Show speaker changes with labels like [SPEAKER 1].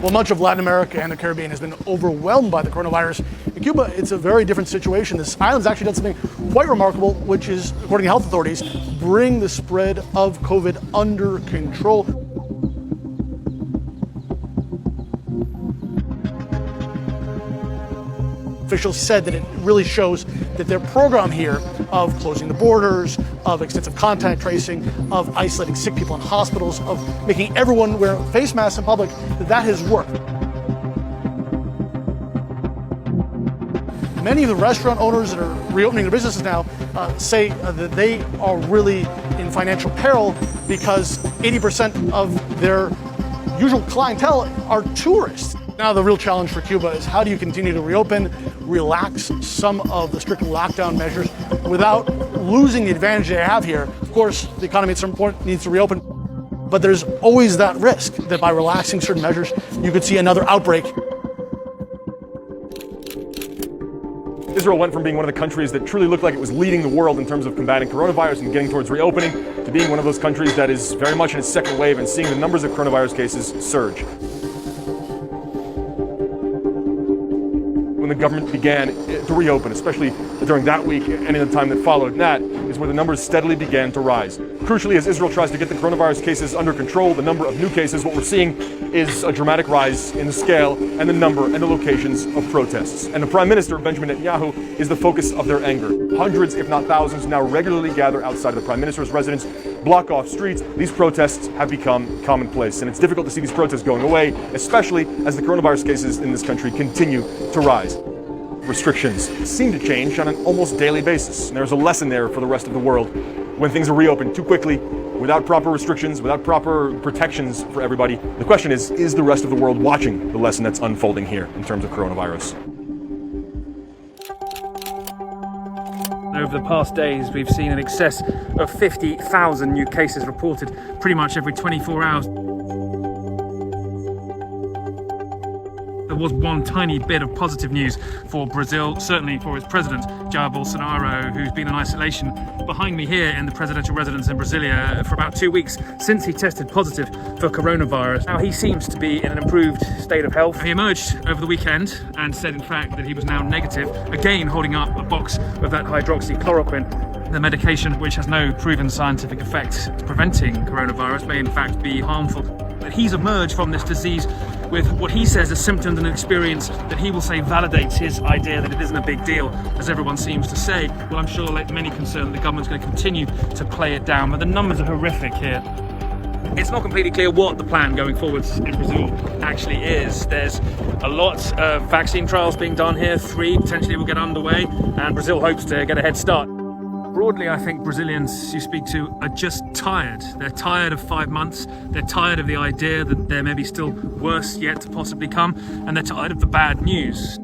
[SPEAKER 1] Well, much of Latin America and the Caribbean has been overwhelmed by the coronavirus. In Cuba, it's a very different situation. This island's actually done something quite remarkable, which is, according to health authorities, bring the spread of COVID under control. Officials said that it really shows that their program here of closing the borders, of extensive contact tracing, of isolating sick people in hospitals, of making everyone wear face masks in public, that has worked. Many of the restaurant owners that are reopening their businesses now say that they are really in financial peril because 80% of their usual clientele are tourists. Now the real challenge for Cuba is how do you continue to reopen, relax some of the strict lockdown measures without losing the advantage they have here. Of course, the economy at some point needs to reopen, but there's always that risk that by relaxing certain measures, you could see another outbreak.
[SPEAKER 2] Israel went from being one of the countries that truly looked like it was leading the world in terms of combating coronavirus and getting towards reopening to being one of those countries that is very much in its second wave and seeing the numbers of coronavirus cases surge. When the government began to reopen, especially during that week and in the time that followed that, is where the numbers steadily began to rise. Crucially, as Israel tries to get the coronavirus cases under control, the number of new cases, what we're seeing is a dramatic rise in the scale and the number and the locations of protests. And the Prime Minister, Benjamin Netanyahu, is the focus of their anger. Hundreds, if not thousands, now regularly gather outside of the Prime Minister's residence, block off streets. These protests have become commonplace, and it's difficult to see these protests going away, especially as the coronavirus cases in this country continue to rise. Restrictions seem to change on an almost daily basis, and there's a lesson there for the rest of the world. When things are reopened too quickly, without proper restrictions, without proper protections for everybody, the question is the rest of the world watching the lesson that's unfolding here in terms of coronavirus?
[SPEAKER 3] Over the past days, we've seen in excess of 50,000 new cases reported pretty much every 24 hours. There was one tiny bit of positive news for Brazil, certainly for its president, Jair Bolsonaro, who's been in isolation behind me here in the presidential residence in Brasilia for about 2 weeks since he tested positive for coronavirus. Now he seems to be in an improved state of health. He emerged over the weekend and said, in fact, that he was now negative, again holding up a box of that hydroxychloroquine. The medication, which has no proven scientific effect preventing coronavirus, may in fact be harmful. But he's emerged from this disease with what he says are symptoms and an experience that he will say validates his idea that it isn't a big deal, as everyone seems to say. Well, I'm sure, like many concerned, the government's going to continue to play it down, but the numbers are horrific here. It's not completely clear what the plan going forwards in Brazil actually is. There's a lot of vaccine trials being done here. 3 potentially will get underway, and Brazil hopes to get a head start. Broadly, I think Brazilians you speak to are just tired. They're tired of 5 months. They're tired of the idea that there may be still worse yet to possibly come, and they're tired of the bad news.